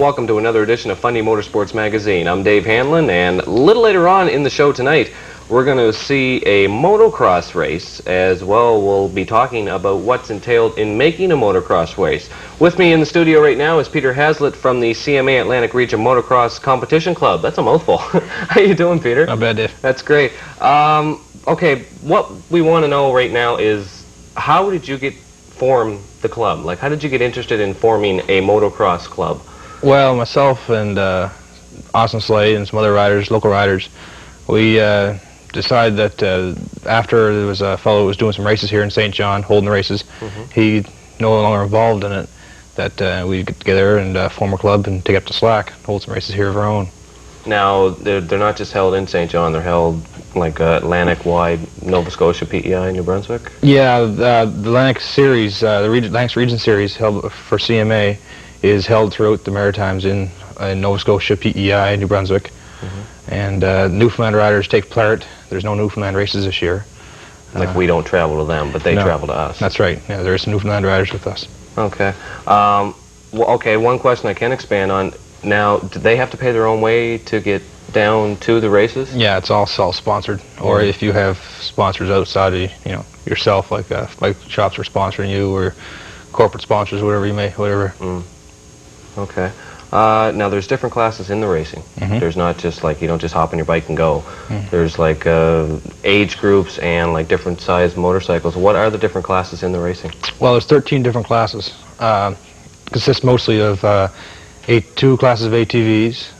welcome to another edition of Fundy Motorsports Magazine. I'm Dave Hanlon, and a little later on in the show tonight, we're going to see a motocross race. As well, we'll be talking about what's entailed in making a motocross race. With me in the studio right now is Peter Hazlitt from the CMA Atlantic Region Motocross Competition Club. That's a mouthful. How you doing, Peter? Not bad, Dave. That's great. Okay, what we want to know right now is, how did you form the club? Like, how did you get interested in forming a motocross club? Well, myself and Austin Slade and some other riders, local riders, we decided that after there was a fellow who was doing some races here in St. John, holding the races, he no longer involved in it, that we'd get together and form a club and take up the slack, hold some races here of our own. Now, they're not just held in St. John, they're held like Atlantic-wide, Nova Scotia, PEI, New Brunswick? Yeah, the Atlantic Series, the Atlantic Region Series held for CMA is held throughout the Maritimes in Nova Scotia, PEI, New Brunswick. And Newfoundland riders take part. There's no Newfoundland races this year. Like, we don't travel to them, but they travel to us. That's right. Yeah, there's some Newfoundland riders with us. Okay. Well, okay, one question I can expand on. Now, do they have to pay their own way to get down to the races? Yeah, it's all self-sponsored. Or if you have sponsors outside of yourself, like shops are sponsoring you, or corporate sponsors, whatever you may, whatever. Okay. Now, there's different classes in the racing. There's not just like, you don't just hop on your bike and go. There's like age groups and like different size motorcycles. What are the different classes in the racing? Well, there's 13 different classes. Consists mostly of two classes of ATVs,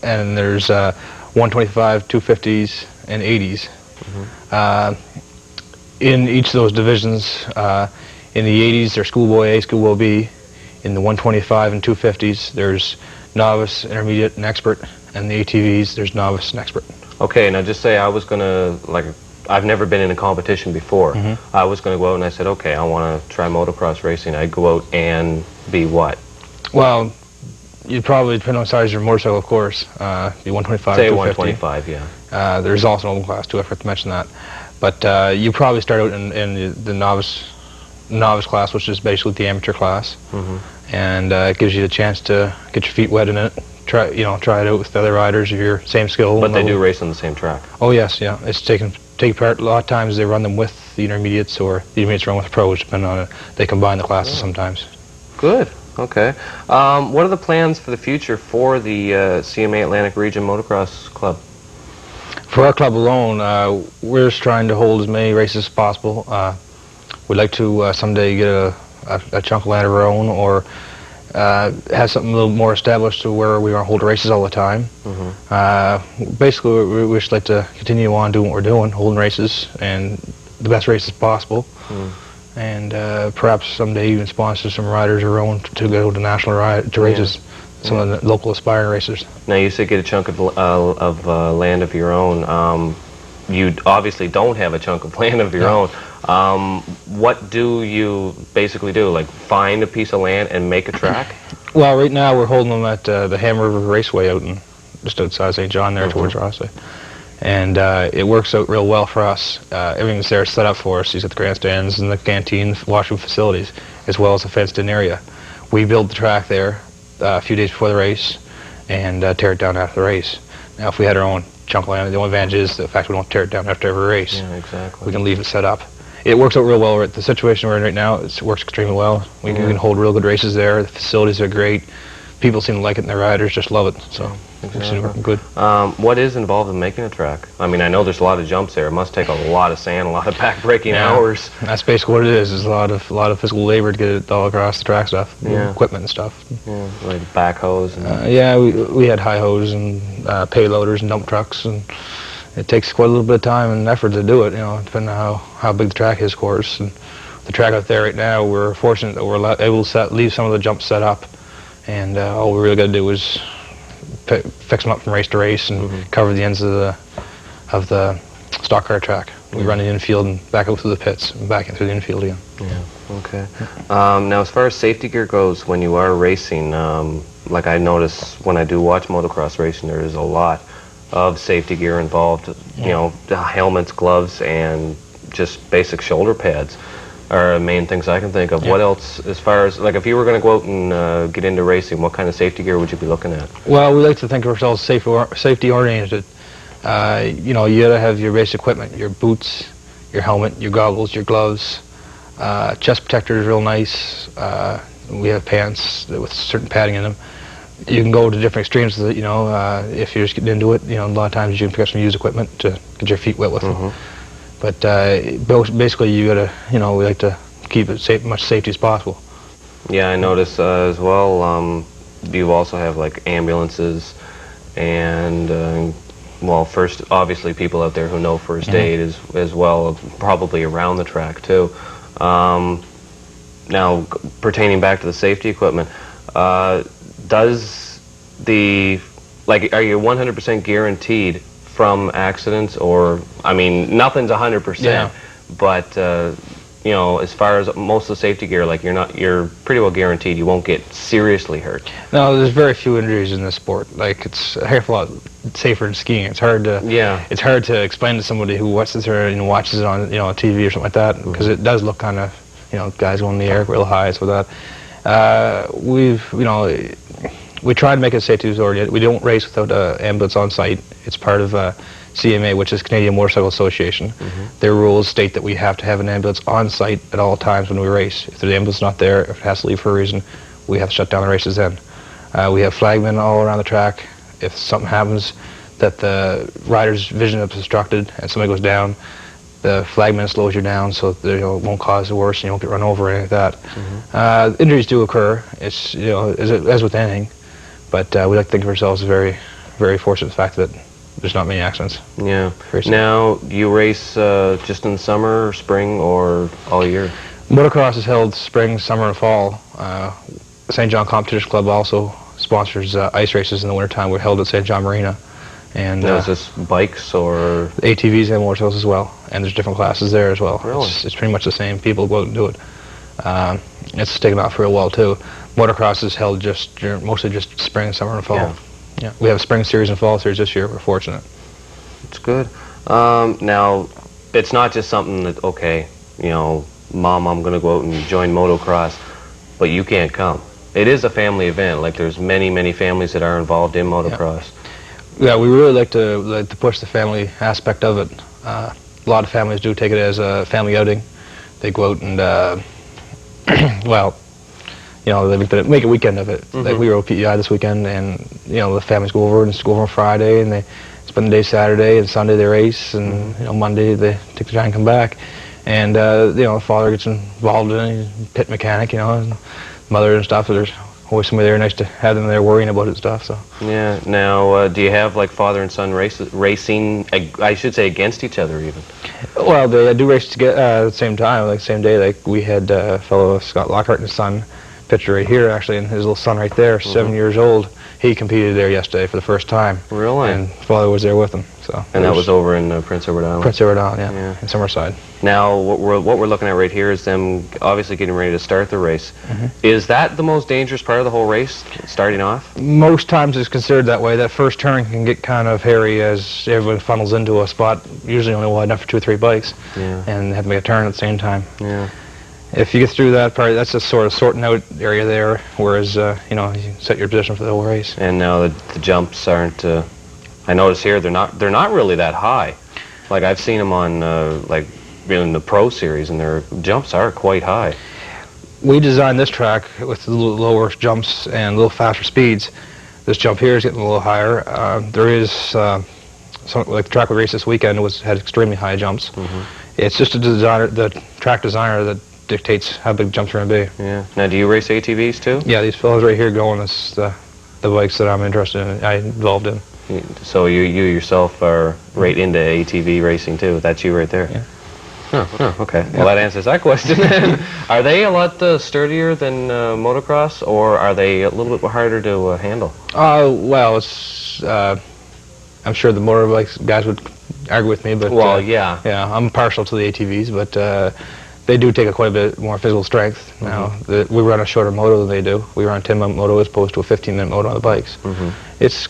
and there's 125, 250s, and 80s. In each of those divisions, in the 80s, there's Schoolboy A, Schoolboy B. In the 125 and 250s, there's novice, intermediate, and expert. And the ATVs, there's novice and expert. Okay, now just say I was going to, like, I've never been in a competition before. I was going to go out and I said, okay, I want to try motocross racing. I'd go out and be what? Well, you'd probably depend on the size of your motorcycle, of course. Be 125, say 250. 125, yeah. There's also an open class, too, I forgot to mention that. But you probably start out in the novice class, which is basically the amateur class, and it gives you the chance to get your feet wet in it, try it out with the other riders of your same skill. But they do race on the same track. Oh yes, yeah. It's take part. A lot of times they run them with the intermediates, or the intermediates run with pros, depending on it. They combine the classes sometimes. Good. Okay. What are the plans for the future for the CMA Atlantic Region Motocross Club? For our club alone, we're just trying to hold as many races as possible. We'd like to someday get a chunk of land of our own, or have something a little more established to where we don't hold races all the time. Basically, we just like to continue on doing what we're doing, holding races, and the best races possible. And perhaps someday even sponsor some riders of our own to go to national races, some of the local aspiring racers. Now, you said get a chunk of land of your own. You obviously don't have a chunk of land of your own. What do you basically do? Like, find a piece of land and make a track? Well, right now we're holding them at the Hammond Raceway out just outside St. John there towards Raceway. And it works out real well for us. Everything's there set up for us. You got the grandstands and the canteen, washroom facilities, as well as a fenced-in area. We build the track there a few days before the race and tear it down after the race. Now, if we had our own chunk of land, the only advantage is the fact we don't tear it down after every race. Yeah, exactly. We can leave it set up. It works out real well. The situation we're in right now, it works extremely well. We can hold real good races there. The facilities are great. People seem to like it, and the riders just love it. So it's working good. What is involved in making a track? I mean, I know there's a lot of jumps there. It must take a lot of sand, a lot of back-breaking hours. That's basically what it is. There's a lot of physical labor to get it all across the track stuff, equipment and stuff. Yeah, like backhoes. Yeah, we had high hose and payloaders and dump trucks, and it takes quite a little bit of time and effort to do it. Depending on how big the track is, of course. And the track out there right now, we're fortunate that we're able to leave some of the jumps set up, and all we really got to do is fix them up from race to race and cover the ends of the stock car track. We run the infield and back out through the pits and back in through the infield again. Yeah. Okay. Now, as far as safety gear goes, when you are racing, like I notice when I do watch motocross racing, there is a lot of safety gear involved. You know, helmets, gloves, and just basic shoulder pads. are the main things I can think of. Yeah. What else, as far as, like, if you were going to go out and get into racing, what kind of safety gear would you be looking at? Well, we like to think of ourselves safety oriented. You know, you gotta have your basic equipment, your boots, your helmet, your goggles, your gloves. Chest protector is real nice. We have pants with certain padding in them. You can go to different extremes with it, you know, if you're just getting into it. You know, a lot of times you can pick up some used equipment to get your feet wet with them. But basically you gotta, you know, we like to keep it safe, much safety as possible. Yeah, I notice as well, you also have like ambulances and, well, first, obviously people out there who know first aid as well, probably around the track too. Now, pertaining back to the safety equipment, does the, like, are you 100% guaranteed from accidents, or, I mean, nothing's 100%, Yeah. but, you know, as far as most of the safety gear, like, you're pretty well guaranteed you won't get seriously hurt. No, there's very few injuries in this sport. Like, it's a heck of a lot safer than skiing. It's hard to it's hard to explain to somebody who watches it or, you know, watches it on, you know, TV or something like that, because it does look kind of, you know, guys going in the air real high. So that you know, we try to make it safety oriented. We don't race without an ambulance on site. It's part of CMA, which is Canadian Motorcycle Association. Their rules state that we have to have an ambulance on site at all times when we race. If the ambulance is not there, if it has to leave for a reason, we have to shut down the races then. We have flagmen all around the track. If something happens that the rider's vision is obstructed and somebody goes down, the flagman slows you down so that, you know, it won't cause the worst and you won't get run over or anything like that. Injuries do occur. It's, you know, as with anything, but we like to think of ourselves as very, very fortunate the fact that there's not many accidents. Yeah. Now, do you race just in the summer, or spring, or all year? Motocross is held spring, summer, and fall. St. John Competition Club also sponsors ice races in the wintertime. We're held at St. John Marina. And now, is this bikes or? ATVs and motorcycles as well. And there's different classes there as well. Really? It's pretty much the same. People go out and do it. It's taken off for a while too. Motocross is held mostly just spring, summer, and fall. Yeah. Yeah. We have a spring series and fall series this year. We're fortunate. It's good. Now, it's not just something that, okay, you know, Mom, I'm going to go out and join motocross, but you can't come. It is a family event. Like, there's many, many families that are involved in motocross. Yeah, we really like to push the family aspect of it. A lot of families do take it as a family outing. They go out and, well, you know, they make a weekend of it. Like, we were at PEI this weekend, and, you know, the families go over on Friday, and they spend the day Saturday, and Sunday they race, and, you know, Monday they take the time and come back. And, you know, the father gets involved in it, he's a pit mechanic, you know, and mother and stuff, so there's always somebody there, nice to have them there worrying about it and stuff, so. Yeah. Now, do you have, like, father and son racing, I should say, against each other even? Well, they do race together at the same time, like, same day. Like, we had fellow Scott Lockhart and his son, picture right here, actually, and his little son right there, 7 years old. He competed there yesterday for the first time. Really? And father was there with him. So. And that was over in Prince Edward Island? Prince Edward Island, yeah, in Summerside. Now, what we're looking at right here is them obviously getting ready to start the race. Is that the most dangerous part of the whole race, starting off? Most times it's considered that way. That first turn can get kind of hairy as everyone funnels into a spot, usually only wide enough for 2 or 3 bikes, and have to make a turn at the same time. Yeah. If you get through that part, that's just sort of sorting out area there, whereas, you know, you set your position for the whole race. And now the jumps aren't, I notice here, they're not really that high. Like, I've seen them on, like, in the Pro Series, and their jumps are quite high. We designed this track with a little lower jumps and a little faster speeds. This jump here is getting a little higher. There is, like the track we raced this weekend had extremely high jumps. It's just the track designer that dictates how big jumps are going to be. Yeah. Now, do you race ATVs too? Yeah, these fellows right here going is the bikes that I'm interested in, I'm involved in. So you yourself are right into ATV racing too. That's you right there. Yeah. Oh, okay. Well, that answers that question. Are they a lot sturdier than motocross, or are they a little bit harder to handle? Well, it's, I'm sure the motorbikes guys would argue with me, but well, yeah, I'm partial to the ATVs, but they do take quite a bit more physical strength. Now, we run a shorter moto than they do. We run a 10-minute moto as opposed to a 15-minute moto on the bikes. It's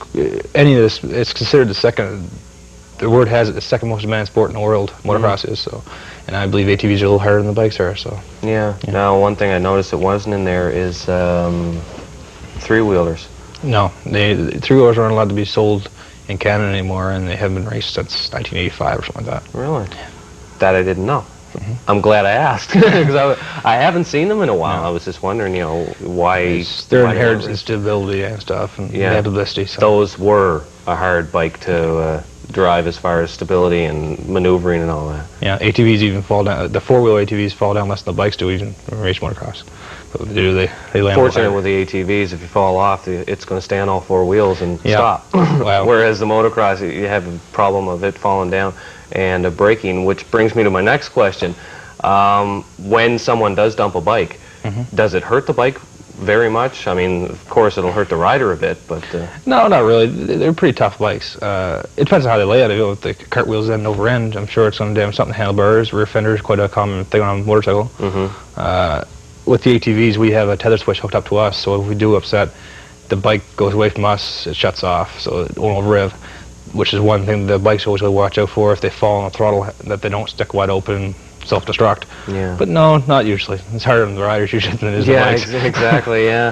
any of this. It's considered the the word has it the second most demanded sport in the world. Motocross is so, and I believe ATVs are a little harder than the bikes are. So. Yeah. Now, one thing I noticed that wasn't in there is three-wheelers. No, three-wheelers aren't allowed to be sold in Canada anymore, and they haven't been raced since 1985 or something like that. Really? That I didn't know. I'm glad I asked because I haven't seen them in a while. No. I was just wondering, why. Their why inherent instability and stuff, and they have publicity. So. Those were a hard bike to drive as far as stability and maneuvering and all that. Yeah, ATVs even fall down. The four-wheel ATVs fall down less than the bikes do, even in race motocross. But they land. Fortunately, with the ATVs, if you fall off, it's going to stay on all four wheels and stop. Wow. Whereas the motocross, you have a problem of it falling down and braking, which brings me to my next question. When someone does dump a bike, does it hurt the bike very much? I mean, of course, it'll hurt the rider a bit, but... No, not really. They're pretty tough bikes. It depends on how they lay it. If you go with the cartwheels end over end, I'm sure it's going to damage something. Handlebars, rear fenders, quite a common thing on a motorcycle. With the ATVs, we have a tether switch hooked up to us, so if we do upset, the bike goes away from us, it shuts off, so it won't rev, which is one thing the bikes always gotta watch out for. If they fall on the throttle, that they don't stick wide open, self-destruct. Yeah. But no, not usually. It's harder on the riders usually than it is on the bikes. Exactly, yeah.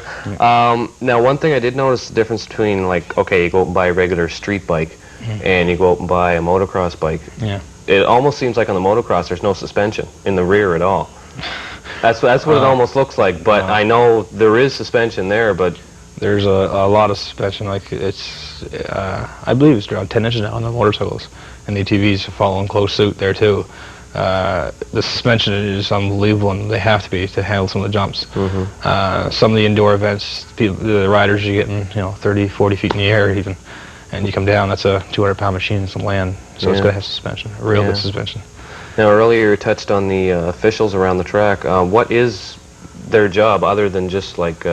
Now, one thing I did notice the difference between, like, okay, you go out and buy a regular street bike, and you go out and buy a motocross bike. Yeah. It almost seems like on the motocross there's no suspension in the rear at all. That's what it almost looks like, but I know there is suspension there, but... There's a lot of suspension, like it's, I believe it's around 10 inches now on the motorcycles, and the ATVs are following close suit there too. The suspension is unbelievable, and they have to be to handle some of the jumps. Some of the indoor events, the riders are getting 30, 40 feet in the air even, and you come down, that's a 200-pound machine in some land, so it's got to have suspension, real good suspension. Now, earlier you touched on the officials around the track. What is their job other than just like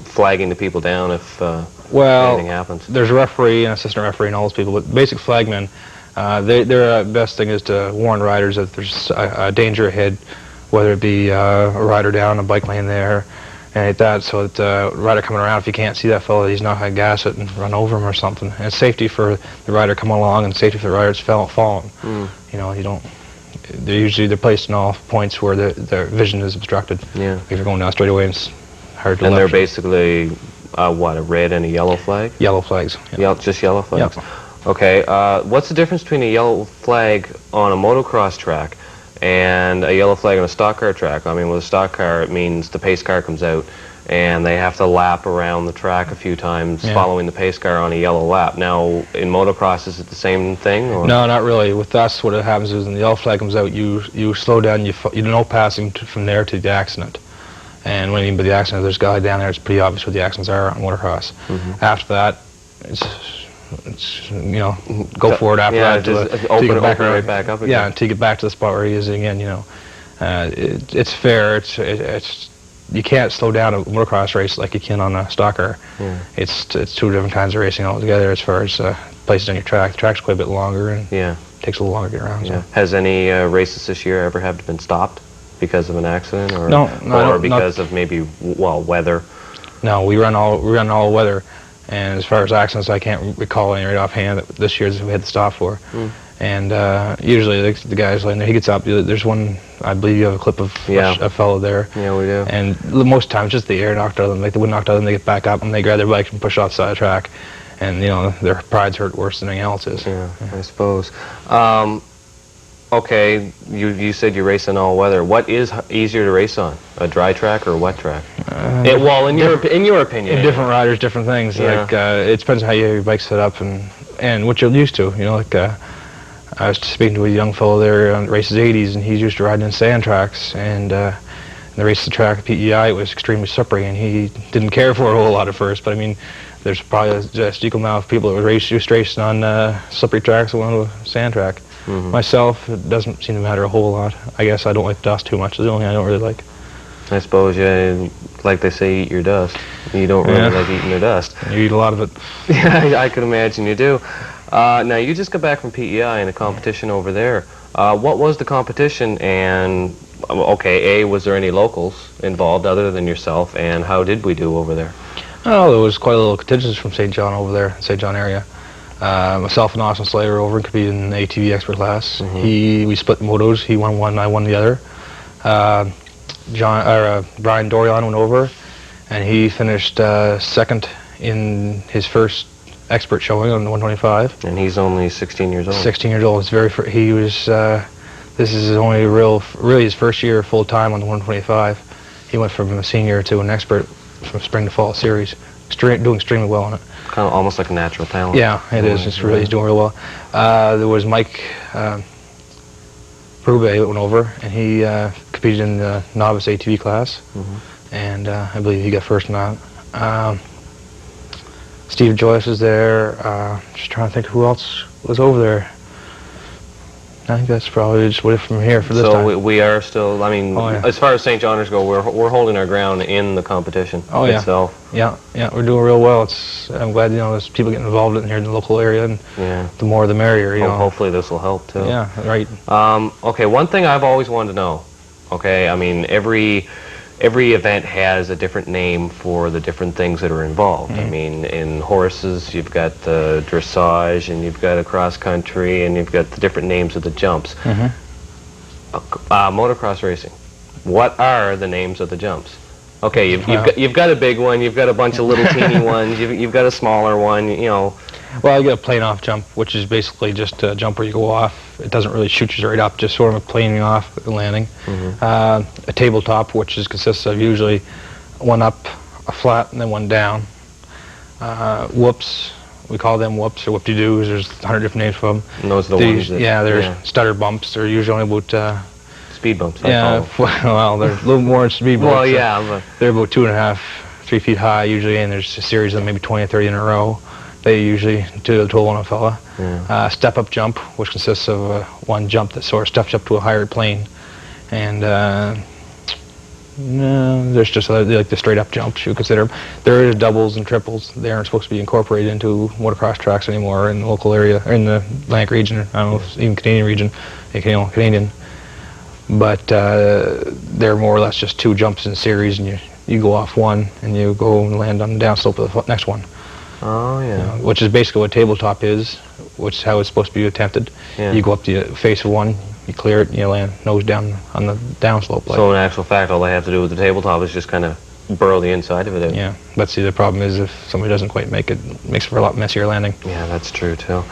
flagging the people down if anything happens? There's a referee, an assistant referee, and all those people, but basic flagmen, their best thing is to warn riders that there's a danger ahead, whether it be a rider down a bike lane there, and like that, so that the rider coming around, if you can't see that fellow, he's not going to gas it and run over him or something. And it's safety for the rider coming along and safety for the rider that's falling. You don't... They're placed in all points where their vision is obstructed. Yeah. If you're going down straight away, it's hard to. And they're basically what, a red and a yellow flag? Yellow flags. Yeah. Just yellow flags. Yep. Okay. What's the difference between a yellow flag on a motocross track and a yellow flag on a stock car track? I mean, with a stock car, it means the pace car comes out, and they have to lap around the track a few times following the pace car on a yellow lap. Now, in motocross, is it the same thing? Or? No, not really. With us, what happens is when the yellow flag comes out, you slow down, you know passing from there to the accident. And when you mean by the accident, there's a guy down there, it's pretty obvious what the accidents are on motocross. After that, it's go for it after that. Just open it right back up again. Yeah, until you get back to the spot where he is again, It's fair, you can't slow down a motocross race like you can on a stock car. It's two different kinds of racing altogether as far as places on your track. The track's quite a bit longer and takes a little longer to get around. So. Has any races this year ever have been stopped because of an accident, or or because of maybe weather? No, we run all weather, and as far as accidents, I can't recall any right offhand that this year we had to stop for. And usually the guys, like, he gets up, there's one, I believe you have a clip of a fellow there. Yeah, we do. And most times just the air knocked out of them, like the wind knocked out of them, they get back up and they grab their bike and push off the side of the track. And, their pride's hurt worse than anything else is. Yeah, I suppose. Okay, you said you race in all weather. What is easier to race on, a dry track or a wet track? In your opinion. Different riders, different things. Yeah. Like it depends on how your bike's set up and what you're used to. I was speaking to a young fellow there on races 80s, and he's used to riding in sand tracks. And in the race the track at PEI, it was extremely slippery, and he didn't care for it a whole lot at first. But I mean, there's probably just equal amount of people that would race racing on slippery tracks and one with a sand track. Myself, it doesn't seem to matter a whole lot. I guess I don't like dust too much. It's the only thing I don't really like. I suppose, like they say, eat your dust. You don't really like eating the dust. You eat a lot of it. Yeah, I could imagine you do. Now, you just got back from PEI and a competition over there. What was the competition, and, was there any locals involved other than yourself, and how did we do over there? Oh, there was quite a little contingent from St. John over there, St. John area. Myself and Austin Slater over and competed in the ATV expert class. We split motos. He won one, I won the other. Brian Dorian went over, and he finished second in his first expert showing on the 125. And he's only 16 years old. 16 years old. It's he was. This is only really his first year full time on the 125. He went from a senior to an expert from spring to fall series. Doing extremely well on it. Kind of almost like a natural talent. Yeah, it is. It's really, he's doing real well. There was Mike Brube that went over, and he competed in the novice ATV class, and I believe he got first in that. Steve Joyce was there. Just trying to think who else was over there. I think that's probably just what it from here for this time. So we are still, I mean, as far as St. Johners go, we're holding our ground in the competition itself. Yeah, we're doing real well. I'm glad, there's people getting involved in here in the local area, and the more the merrier, Hopefully this will help too. Yeah, right. Okay, one thing I've always wanted to know, I mean, every event has a different name for the different things that are involved. I mean, in horses, you've got the dressage, and you've got a cross country, and you've got the different names of the jumps. Motocross racing, what are the names of the jumps? Okay, you've got a big one, you've got a bunch of little teeny ones, you've got a smaller one, Well, you got a plane off jump, which is basically just a jump where you go off. It doesn't really shoot you right up, just sort of a planing off and landing. A tabletop, which consists of usually one up, a flat, and then one down. Whoops, we call them whoops or whoop-de-doos. There's 100 different names for them. And those are the ones that... there's stutter bumps. They're usually only about... speed bumps, well, they're a little more than speed bumps. Well, yeah. But they're about 2.5, 3 feet high usually, and there's a series of maybe 20 or 30 in a row. They usually do the total on a fella. Step-up jump, which consists of one jump that sort of steps up to a higher plane. And there's just like the straight-up jumps you consider. There is doubles and triples. They aren't supposed to be incorporated into motocross tracks anymore in the local area, or in the Atlantic region, I don't know if even Canadian region, Canadian. But they're more or less just two jumps in series, and you go off one, and you go and land on the downslope of the next one. Oh, yeah. Which is basically what tabletop is, which is how it's supposed to be attempted. You go up the face of one, you clear it, and you land nose down on the downslope. So in actual fact, all they have to do with the tabletop is just kind of burrow the inside of it out. Yeah, but see, the problem is if somebody doesn't quite make it, it makes for a lot messier landing. Yeah, that's true, too.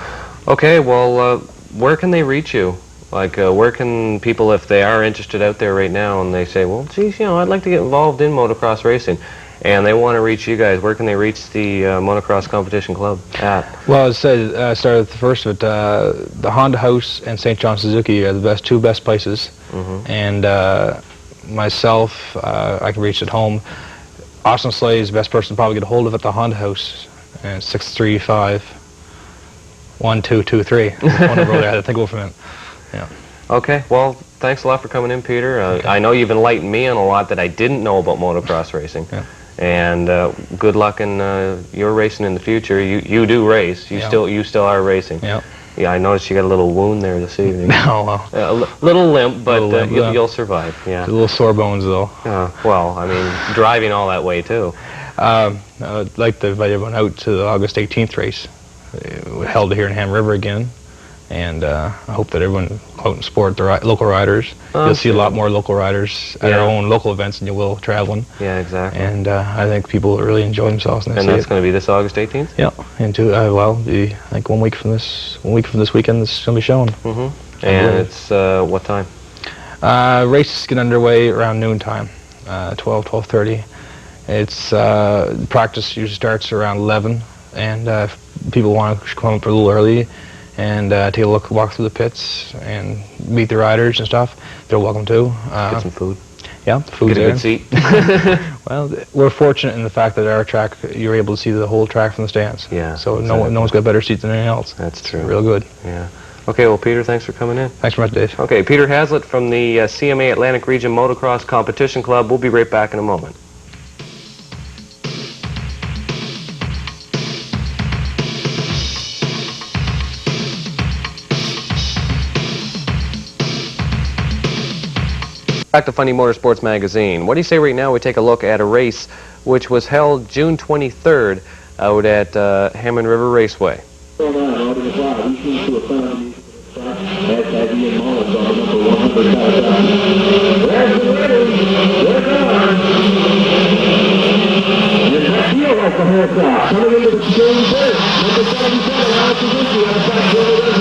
Okay, well, where can they reach you? Like, where can people, if they are interested out there right now, and they say, well, geez, I'd like to get involved in motocross racing, and they want to reach you guys, where can they reach the Motocross Competition Club at? Well, as I said, started at the first of it, the Honda House and St. John Suzuki are the two best places. And myself, I can reach at home. Austin Slay is the best person to probably get a hold of at the Honda House, and 635-1223. Phone number over there, I had to think over from it. Yeah. Okay, well, thanks a lot for coming in, Peter. I know you've enlightened me on a lot that I didn't know about motocross racing. And good luck in your racing in the future. You do race. You still are racing. Yeah, I noticed you got a little wound there this evening. Well. A little limp, but you'll survive. Yeah. A little sore bones, though. Well, I mean, driving all that way, too. I'd like to invite everyone out to the August 18th race. We're held here in Hammond River again. And I hope that everyone out and support the local riders. You'll see a lot more local riders at our own local events than you will traveling. Yeah, exactly. And I think people will really enjoy themselves. And that's going to be this August 18th? Yeah. I think 1 week from this weekend, this is going to be shown. And it's what time? Races get underway around noon time, 12:30. It's practice usually starts around 11, and if people want to come up a little early and take a walk through the pits and meet the riders and stuff, they're welcome to. Get some food. Yeah, food. Get a good seat. Well, we're fortunate in the fact that our track, you're able to see the whole track from the stands. Yeah. So exactly. no one's got better seats than anyone else. That's true. Real good. Yeah. Okay, well, Peter, thanks for coming in. Thanks very much, Dave. Okay, Peter Hazlitt from the CMA Atlantic Region Motocross Competition Club. We'll be right back in a moment. Back to Fundy Motorsports Magazine. What do you say right now we take a look at a race which was held June 23rd out at Hammond River Raceway. Out of the crowd, he seems to have found that's Ian Mullins on the number 100 Kawasaki. There's the leaders. They're gone. And that feel like the horse off. Coming into the screen first. Number 77, Alex Suzuki on the back of the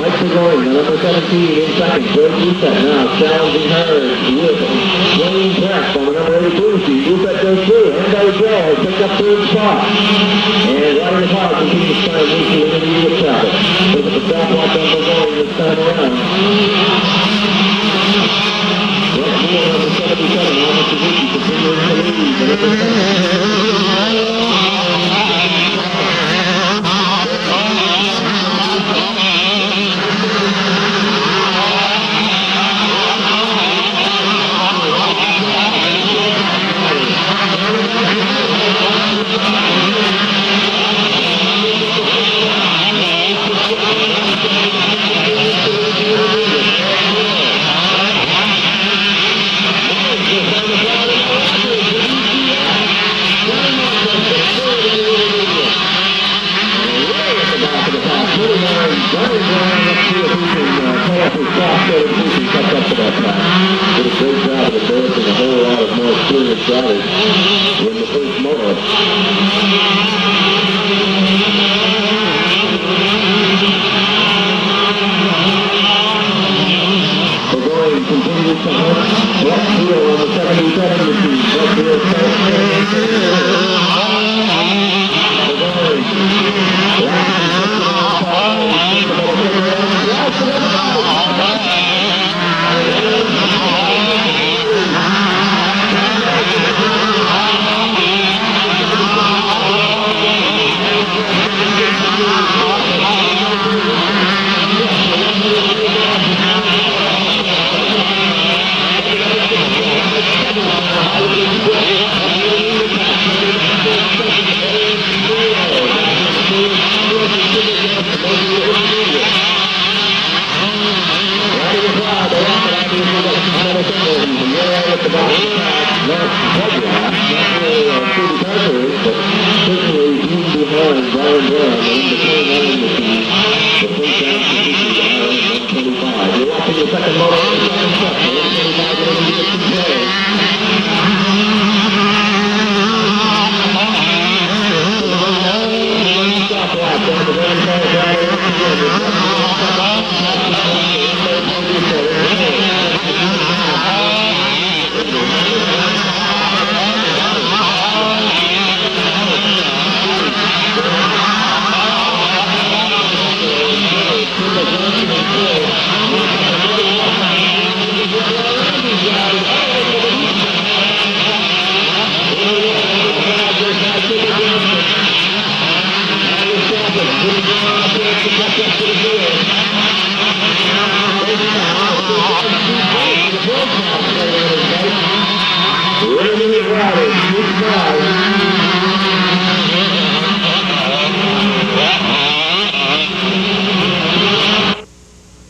Mike Gregory, number 17, in second. George Ruset now challenging her with Wayne Press on the number 82. Ruset goes through. Hendo Joe has picked up third spot. And right in the car continues to try to move through intermediate traffic. Look at the stopwatch on Gregory this time around. Yes, Neil, number 77, Alex Suzuki continuing to lead. The number 7.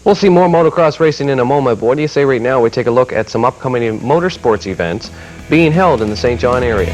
We'll see more motocross racing in a moment, but what do you say right now we take a look at some upcoming motorsports events being held in the St. John area.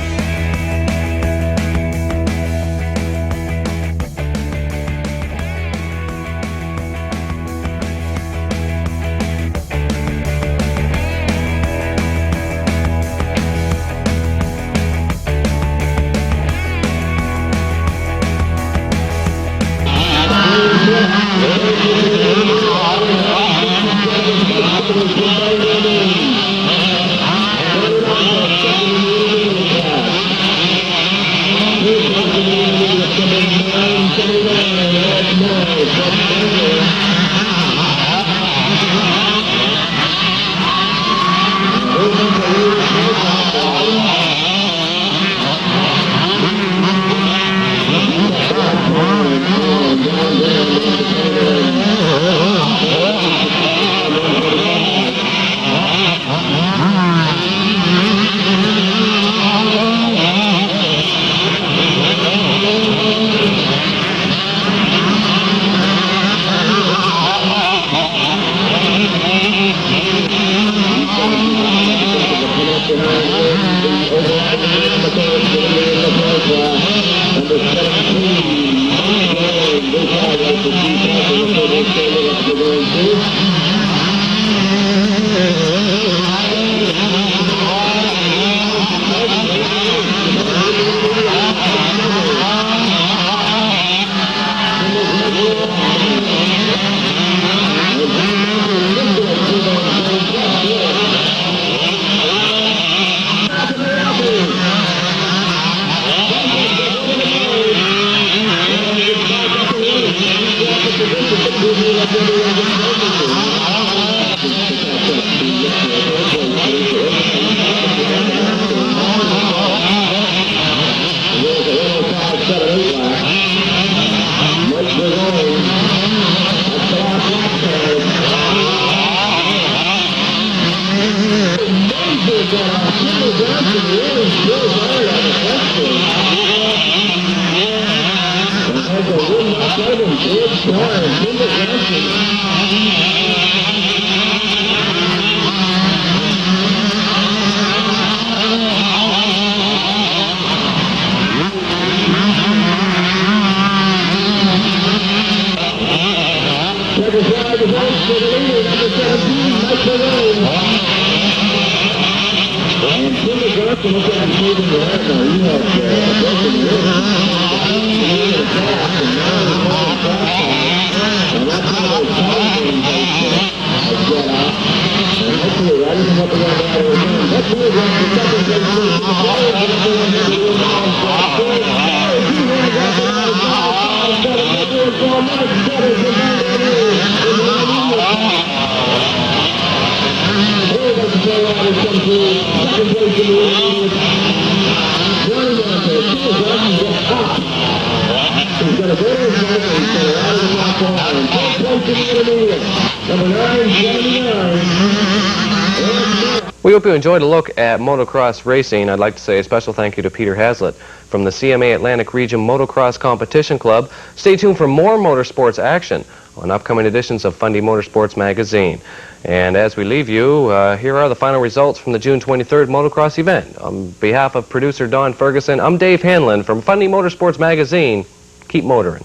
We hope you enjoyed a look at motocross racing. I'd like to say a special thank you to Peter Hazlitt from the CMA Atlantic Region Motocross Competition Club. Stay tuned for more motorsports action on upcoming editions of Fundy Motorsports magazine. And as we leave you, here are the final results from the June 23rd motocross event. On behalf of producer Don Ferguson, I'm Dave Hanlon from Fundy Motorsports magazine. Keep motoring.